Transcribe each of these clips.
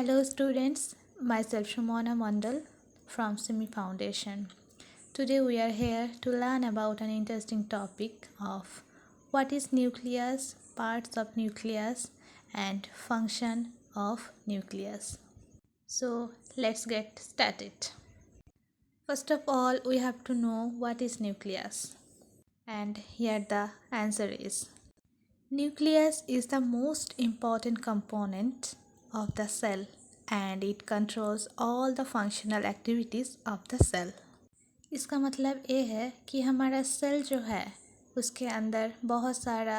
Hello students, myself Shumona Mandal from Simi Foundation. Today we are here to learn about an interesting topic of what is nucleus, parts of nucleus and function of nucleus. So let's get started. First of all, we have to know what is nucleus. And here the answer is nucleus is the most important component of the cell and it controls all the functional activities of the cell. इसका मतलब ये है कि हमारा cell जो है उसके अंदर बहुत सारा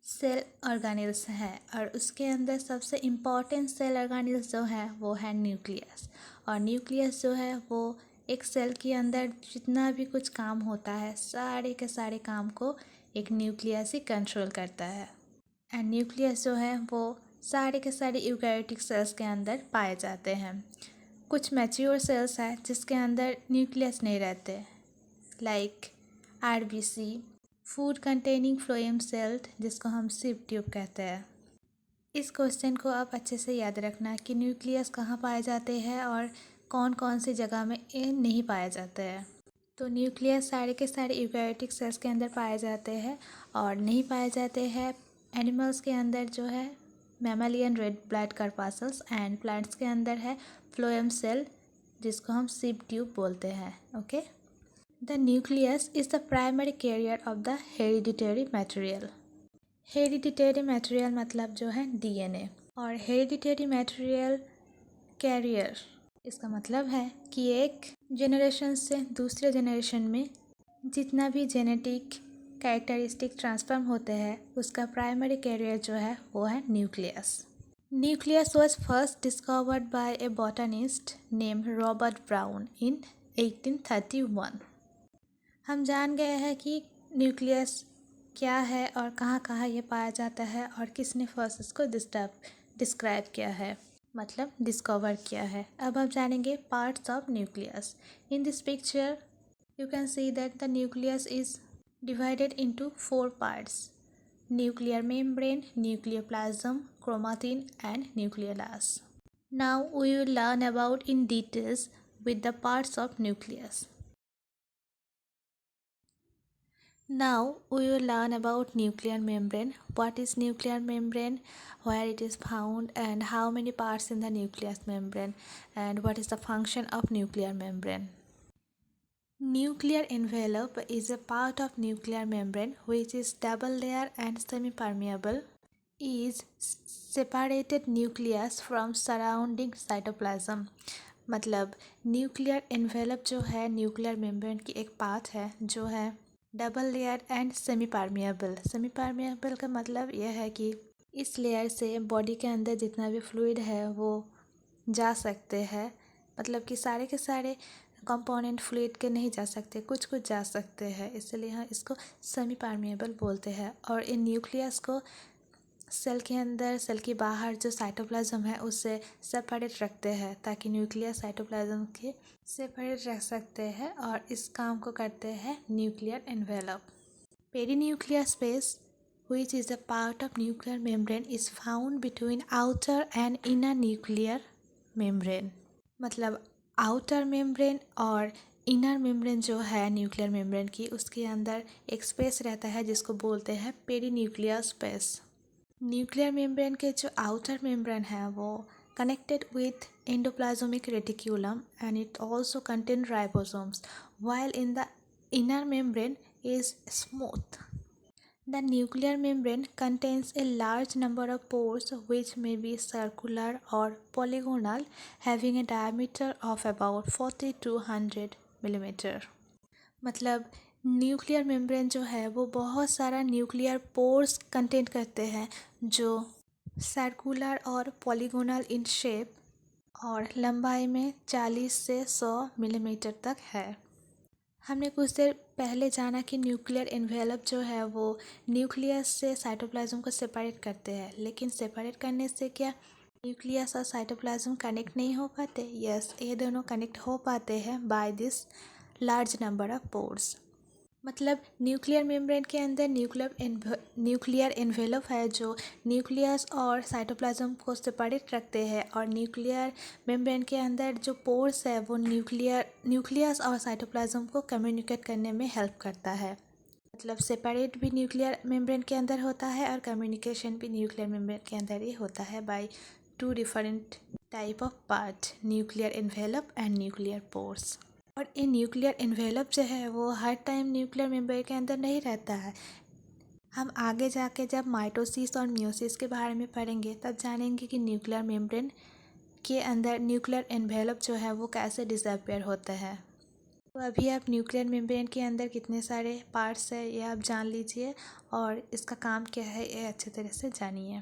सेल ऑर्गेनेल्स है और उसके अंदर सबसे इम्पॉर्टेंट सेल ऑर्गेनेल्स जो है वो है न्यूक्लियस। और न्यूक्लियस जो है वो एक सेल के अंदर जितना भी कुछ काम होता है सारे के सारे काम को एक न्यूक्लियस ही कंट्रोल करता है। एंड न्यूक्लियस जो है वो सारे के सारे यूकैरियोटिक सेल्स के अंदर पाए जाते हैं। कुछ मैच्योर सेल्स हैं जिसके अंदर न्यूक्लियस नहीं रहते, like RBC, food containing phloem cell, जिसको हम सिप ट्यूब कहते हैं। इस क्वेश्चन को आप अच्छे से याद रखना कि न्यूक्लियस कहाँ पाए जाते हैं और कौन कौन सी जगह में ये नहीं पाए जाते हैं। तो न्यूक्लियस सारे के सारे यूकैरियोटिक सेल्स के अंदर पाए जाते हैं और नहीं पाए जाते हैं एनिमल्स के अंदर जो है मैमलियन रेड ब्लड कार्पासल्स एंड प्लांट्स के अंदर है फ्लोएम सेल जिसको हम सिप ट्यूब बोलते हैं। Okay, the nucleus is the primary carrier of the hereditary material. Hereditary material मतलब जो है डीएनए, और हेरिडिटरी मटेरियल कैरियर इसका मतलब है कि एक जनरेशन से दूसरे जनरेशन में जितना भी जेनेटिक कैरेक्टरिस्टिक ट्रांसफॉर्म होते हैं उसका प्राइमरी कैरियर जो है वो है nucleus. Nucleus was first discovered bye A botanist name Robert brown इन 1831। हम जान गए हैं कि न्यूक्लियस क्या है और कहाँ कहाँ ये पाया जाता है और किसने फर्स्ट इसको डिस्क्राइब किया है, मतलब डिस्कवर किया है। अब हम जानेंगे parts of nucleus. In this picture you can see that the nucleus is divided into 4 parts: nuclear membrane, nucleoplasm, chromatin and nucleolus. Now we will learn about in details with the parts of nucleus. Now we will learn about nuclear membrane. What is nuclear membrane, where it is found and how many parts in the nucleus membrane, and what is the function of nuclear membrane. Nuclear envelope is a part of nuclear membrane which is double layer and semi-permeable. Is separated nucleus from surrounding cytoplasm. मतलब nuclear envelope जो है nuclear membrane की एक part है जो है double layer and semi permeable. Semi permeable का मतलब यह है कि इस लेयर से बॉडी के अंदर जितना भी फ्लूइड है वो जा सकते हैं, मतलब कि सारे के सारे कंपोनेंट फ्लूइड के नहीं जा सकते, कुछ कुछ जा सकते हैं, इसलिए हम इसको सेमी परमिएबल बोलते हैं। और इन न्यूक्लियस को सेल के अंदर सेल के बाहर जो साइटोप्लाज्म है उससे सेपरेट रखते हैं ताकि न्यूक्लियस साइटोप्लाज्म के सेपरेट रख सकते हैं, और इस काम को करते हैं nuclear envelope. Perinuclear space which is a part of nuclear membrane is found between outer and inner nuclear membrane। मतलब आउटर मेम्ब्रेन और इनर मेम्ब्रेन जो है न्यूक्लियर मेम्ब्रेन की उसके अंदर एक स्पेस रहता है जिसको बोलते हैं पेरीन्यूक्लियर स्पेस। न्यूक्लियर मेम्ब्रेन के जो आउटर मेम्ब्रेन है वो connected with endoplasmic reticulum and it also contain ribosomes, while in the inner membrane is smooth. The nuclear membrane contains a large number of pores which may be circular or polygonal, having a diameter of about 40 to 100 millimeter। मतलब nuclear membrane जो है वो बहुत सारा nuclear pores contain करते हैं जो circular और पॉलीगोनल इन शेप और लंबाई में 40 से 100 मिलीमीटर तक है। हमने कुछ देर पहले जाना कि न्यूक्लियर एनवेलप जो है वो न्यूक्लियस से साइटोप्लाज्म को सेपरेट करते हैं, लेकिन सेपरेट करने से क्या न्यूक्लियस और साइटोप्लाज्म कनेक्ट नहीं हो पाते? यस, ये दोनों कनेक्ट हो पाते हैं by this large number of pores. मतलब न्यूक्लियर मेम्ब्रेन के अंदर न्यूक्लियर एन्वेलप है जो न्यूक्लियस और साइटोप्लाज्म को सेपरेट रखते हैं, और न्यूक्लियर मेम्ब्रेन के अंदर जो पोर्स है वो न्यूक्लियस और साइटोप्लाज्म को कम्युनिकेट करने में हेल्प करता है। मतलब सेपरेट भी न्यूक्लियर मेम्ब्रेन के अंदर होता है और कम्युनिकेशन भी न्यूक्लियर मेम्ब्रेन के अंदर ही होता है by two different type of part, nuclear envelope and nuclear pores. और ये न्यूक्लियर एन्वेलप जो है वो हर टाइम न्यूक्लियर मेम्ब्रेन के अंदर नहीं रहता है। हम आगे जाके जब माइटोसिस और मियोसिस के बारे में पढ़ेंगे तब जानेंगे कि न्यूक्लियर मेम्ब्रेन के अंदर न्यूक्लियर एन्वेलप जो है वो कैसे डिसअपियर होता है। तो अभी आप न्यूक्लियर मेम्ब्रेन के अंदर कितने सारे पार्ट्स है ये आप जान लीजिए, और इसका काम क्या है ये अच्छे तरह से जानिए।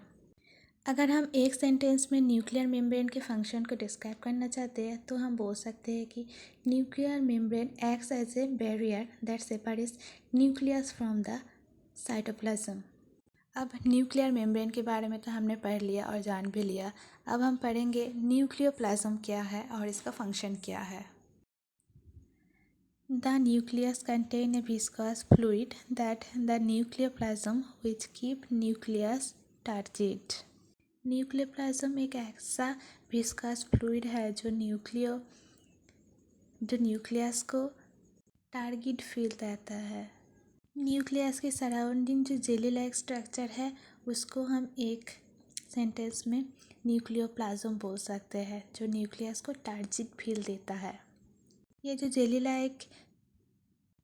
अगर हम एक सेंटेंस में न्यूक्लियर मेम्ब्रेन के फंक्शन को डिस्क्राइब करना चाहते हैं तो हम बोल सकते हैं कि nuclear membrane acts as a barrier that separates nucleus from the cytoplasm. अब न्यूक्लियर मेम्ब्रेन के बारे में तो हमने पढ़ लिया और जान भी लिया। अब हम पढ़ेंगे न्यूक्लियोप्लाज्म क्या है और इसका फंक्शन क्या है। The nucleus contains a viscous fluid that the nucleoplasm which keep nucleus turgid। Nucleoplasm एक ऐसा विस्कस फ्लूइड है जो न्यूक्लियस को टारगेट फील देता है। न्यूक्लियस के सराउंडिंग जो जेली लाइक स्ट्रक्चर है उसको हम एक सेंटेंस में न्यूक्लियोप्लाज्म बोल सकते हैं, जो न्यूक्लियस को टारगेट फील देता है। ये जो जेली लाइक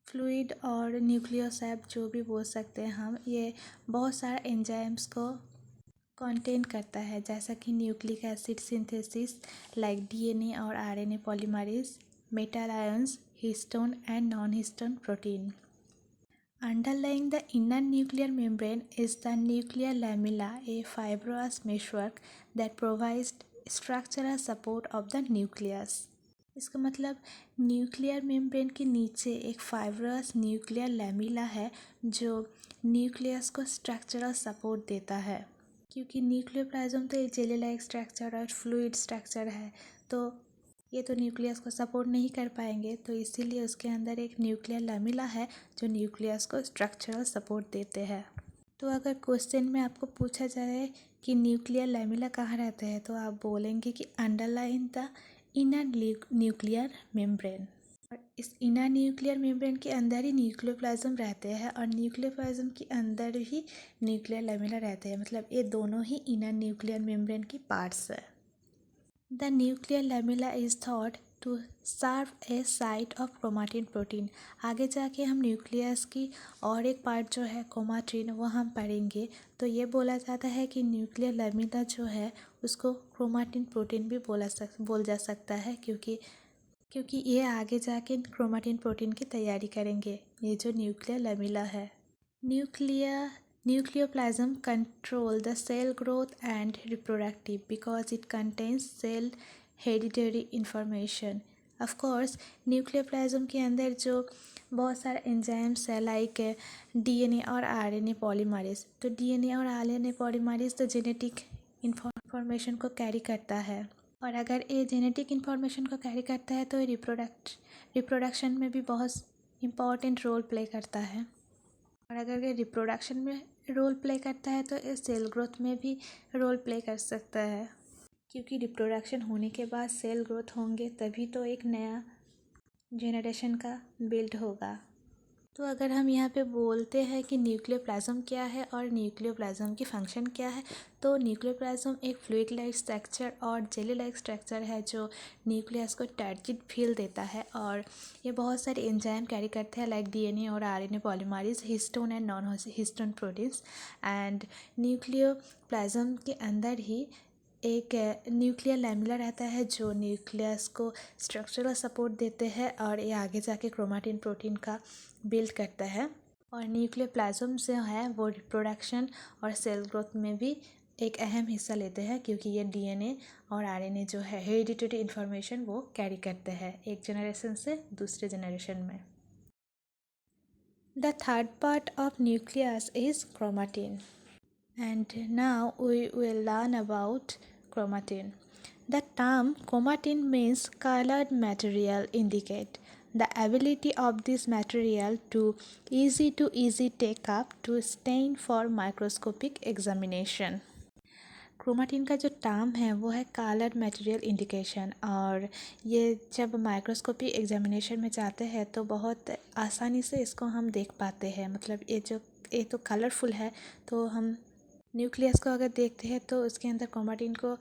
फ्लूइड और न्यूक्लियोसैप जो भी बोल सकते हैं हम, ये बहुत सारे एंजाइम्स को कंटेन करता है, जैसा कि nucleic acid synthesis like DNA और RNA polymerase, metal ions, histone and non histone protein. Underlying the inner nuclear membrane is the nuclear lamella, a fibrous meshwork that provides structural support of the nucleus। इसका मतलब nuclear membrane के नीचे एक fibrous nuclear lamella है जो nucleus को structural support देता है। क्योंकि न्यूक्लियोप्लाज्म तो एक जेली लाइक स्ट्रक्चर और फ्लूइड स्ट्रक्चर है, तो ये तो न्यूक्लियस को सपोर्ट नहीं कर पाएंगे, तो इसीलिए उसके अंदर एक न्यूक्लियर लैमिला है जो न्यूक्लियस को स्ट्रक्चरल सपोर्ट देते हैं। तो अगर क्वेश्चन में आपको पूछा जाए कि न्यूक्लियर लैमिला कहाँ रहते हैं तो आप बोलेंगे कि underline the inner nuclear membrane. और इस इनर न्यूक्लियर मेम्ब्रेन के अंदर ही न्यूक्लियोप्लाज्म रहते हैं और न्यूक्लियोप्लाज्म के अंदर ही न्यूक्लियर लैमिला रहते हैं। मतलब ये दोनों ही इनर न्यूक्लियर मेम्ब्रेन की पार्ट्स है। The nuclear lamella is thought to serve as site of chromatin protein। आगे जाके हम न्यूक्लियस की और एक पार्ट जो है क्रोमाटिन वो हम पढ़ेंगे। तो ये बोला जाता है कि न्यूक्लियर लैमिला जो है उसको क्रोमाटिन प्रोटीन भी बोल जा सकता है, क्योंकि ये आगे जाके क्रोमाटिन प्रोटीन की तैयारी करेंगे, ये जो न्यूक्लियर लैमिला है। Nucleoplasm control the cell growth and reproductive because it contains cell hereditary information। Of course, nucleoplasm के अंदर जो बहुत सारे एंजाइम्स है लाइक डीएनए और आरएनए पॉलीमरेज, तो डीएनए और आरएनए पॉलीमरेज तो जेनेटिक इंफॉर्मेशन को कैरी करता है, और अगर ये जेनेटिक इंफॉर्मेशन को कैरी करता है तो ये रिप्रोडक्शन में भी बहुत इम्पॉर्टेंट रोल प्ले करता है। और अगर ये रिप्रोडक्शन में रोल प्ले करता है तो ये सेल ग्रोथ में भी रोल प्ले कर सकता है, क्योंकि रिप्रोडक्शन होने के बाद सेल ग्रोथ होंगे तभी तो एक नया जेनरेशन का बिल्ड होगा। तो अगर हम यहाँ पे बोलते हैं कि न्यूक्लियोप्लाज्म क्या है और न्यूक्लियोप्लाज्म की फंक्शन क्या है, तो न्यूक्लियोप्लाज्म एक फ्लूइड लाइक स्ट्रक्चर और जेली लाइक स्ट्रक्चर है जो न्यूक्लियस को टर्जिड फील देता है, और ये बहुत सारे एंजाइम कैरी करते हैं लाइक डीएनए और RNA polymerase, histone and non histone proteins. And nucleoplasm के अंदर ही एक न्यूक्लियर लैमिला रहता है जो न्यूक्लियस को स्ट्रक्चरल सपोर्ट देते हैं, और ये आगे जाके क्रोमाटिन प्रोटीन का बिल्ड करता है। और न्यूक्लियोप्लाज्म जो है वो रिप्रोडक्शन और सेल ग्रोथ में भी एक अहम हिस्सा लेते हैं, क्योंकि ये डीएनए और आरएनए जो है हेरिडिटरी इन्फॉर्मेशन वो कैरी करते हैं एक जनरेशन से दूसरे जनरेशन में। The third part of nucleus is chromatin. And now we will learn about chromatin. The term chromatin means colored material indicate the ability of this material to easy take up to stain for microscopic examination. Chromatin का जो term है वो है colour material indication, और ये जब microscopy examination में जाते हैं तो बहुत आसानी से इसको हम देख पाते हैं। मतलब ये तो कलरफुल है, तो हम न्यूक्लियस को अगर देखते हैं तो उसके अंदर क्रोमाटिन को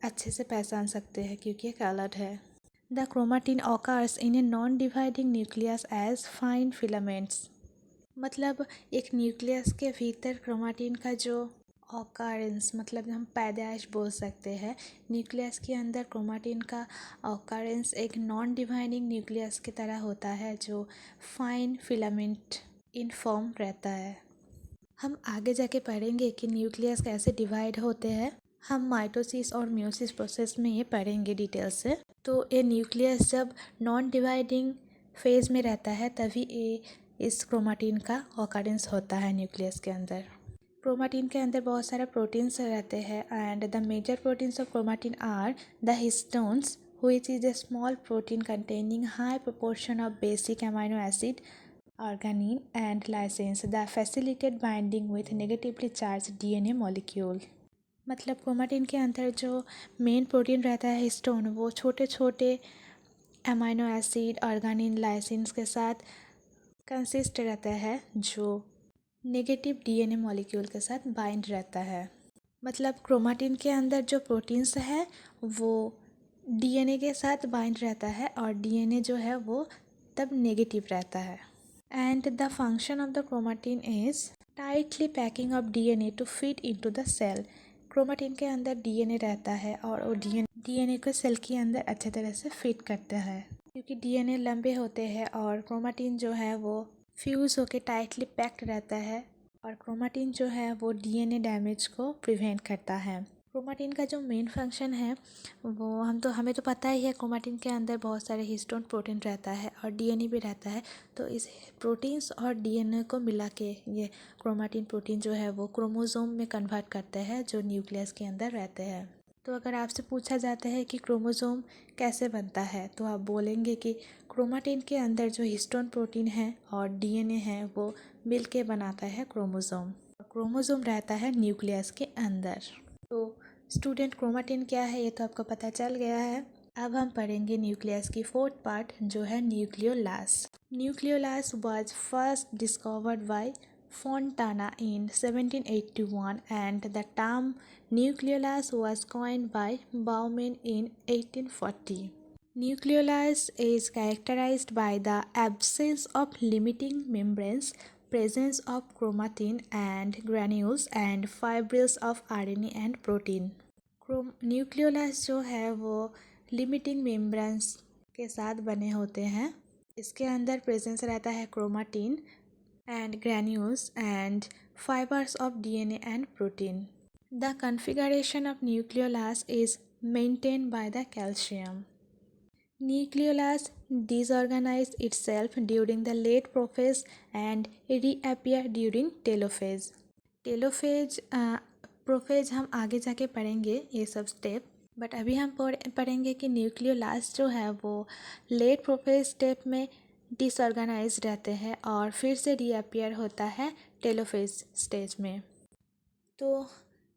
अच्छे से पहचान सकते हैं क्योंकि ये कलर्ड है। The chromatin occurs in a non dividing nucleus as fine filaments. मतलब एक न्यूक्लियस के भीतर क्रोमाटिन का जो ऑकरेंस, मतलब हम पैदाइश बोल सकते हैं, न्यूक्लियस के अंदर क्रोमाटिन का ऑकरेंस एक नॉन डिवाइडिंग न्यूक्लियस की तरह होता है जो फाइन फिलामेंट इन फॉर्म रहता है। हम आगे जाके पढ़ेंगे कि न्यूक्लियस कैसे डिवाइड होते हैं। हम माइटोसिस और म्यूसिस प्रोसेस में ये पढ़ेंगे डिटेल से। तो ये न्यूक्लियस जब नॉन डिवाइडिंग फेज में रहता है तभी ये इस क्रोमाटिन का ऑकरेंस होता है न्यूक्लियस के अंदर। क्रोमाटिन के अंदर बहुत सारे प्रोटीन्स रहते हैं and the major proteins of chromatin are the histones which is a small protein containing high proportion of basic amino acid, arginine and lysine that facilitate binding with negatively charged DNA molecule। मतलब chromatin के अंदर जो main protein रहता है histone, वो छोटे छोटे amino acid, आर्गानिन, lysines के साथ कंसिस्ट रहता है जो नेगेटिव डीएनए मॉलिक्यूल के साथ बाइंड रहता है। मतलब क्रोमाटिन के अंदर जो प्रोटीन्स है वो डीएनए के साथ बाइंड रहता है और डीएनए जो है वो तब नेगेटिव रहता है। And the function of the chromatin is tightly packing of DNA to fit into the cell. Chromatin के अंदर डीएनए रहता है और वो डीएनए को सेल के अंदर अच्छे तरह से फिट करता है, क्योंकि डीएनए लंबे होते हैं और क्रोमाटिन जो है वो फ्यूज़ होके टाइटली पैक्ड रहता है, और क्रोमाटिन जो है वो डीएनए डैमेज को प्रिवेंट करता है। क्रोमाटिन का जो मेन फंक्शन है वो हमें तो पता ही है, क्रोमाटिन के अंदर बहुत सारे हिस्टोन प्रोटीन रहता है और डीएनए भी रहता है। तो इस प्रोटीन्स और डीएनए को मिला के ये क्रोमाटिन प्रोटीन जो है वो क्रोमोसोम में कन्वर्ट करते हैं जो न्यूक्लियस के अंदर रहते हैं। तो अगर आपसे पूछा जाता है कि क्रोमोसोम कैसे बनता है तो आप बोलेंगे कि क्रोमाटिन के अंदर जो हिस्टोन प्रोटीन है और डीएनए है वो मिल के बनाता है क्रोमोसोम। क्रोमोसोम रहता है न्यूक्लियस के अंदर। तो स्टूडेंट, क्रोमाटिन क्या है ये तो आपको पता चल गया है। अब हम पढ़ेंगे न्यूक्लियस की फोर्थ पार्ट जो है nucleolus. Nucleolus was first discovered by Fontana in 1781 and the term nucleolus was coined by Baumann in 1840. Nucleolus is characterized by the absence of limiting membranes, presence of chromatin and granules and fibrils of RNA and protein. Nucleolus जो है वो limiting membranes के साथ बने होते हैं। इसके अंदर प्रेजेंस रहता है chromatin and granules and fibers of DNA and protein. The configuration of nucleolus is maintained by the calcium. Nucleolus disorganizes itself during the late prophase and reappear during telophase. Prophase हम आगे जाके पढ़ेंगे ये सब step, but अभी हम पढ़ेंगे कि न्यूक्लियोलास जो है वो लेट प्रोफेज स्टेप में डिसऑर्गेनाइज रहते हैं और फिर से रीअपियर होता है टेलोफेज स्टेज में। तो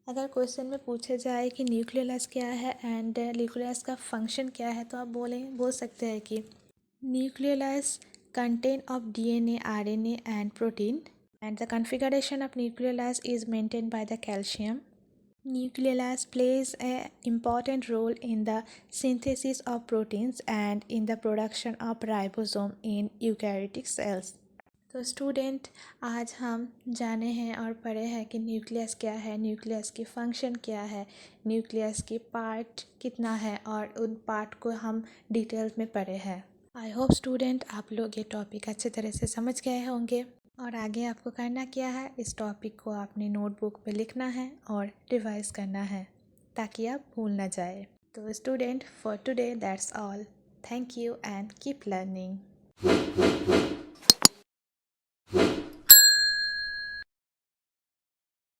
अगर क्वेश्चन में पूछे जाए कि न्यूक्लियोलस क्या है एंड न्यूक्लियोलस का फंक्शन क्या है तो आप बोल सकते हैं कि nucleolus contain of DNA, RNA and protein and the configuration of nucleolus is maintained by the calcium. Nucleolus plays an important role in the synthesis of proteins and in the production of ribosome in eukaryotic cells. तो student, आज हम जाने हैं और पढ़े हैं कि nucleus क्या है, न्यूक्लियस की फंक्शन क्या है, न्यूक्लियस की पार्ट कितना है और उन पार्ट को हम डिटेल्स में पढ़े हैं। आई होप स्टूडेंट आप लोग ये टॉपिक अच्छे तरह से समझ गए होंगे, और आगे आपको करना क्या है, इस टॉपिक को अपनी नोटबुक पे लिखना है और रिवाइज करना है ताकि आप भूल ना जाए। तो student, for today that's all. Thank you and keep learning.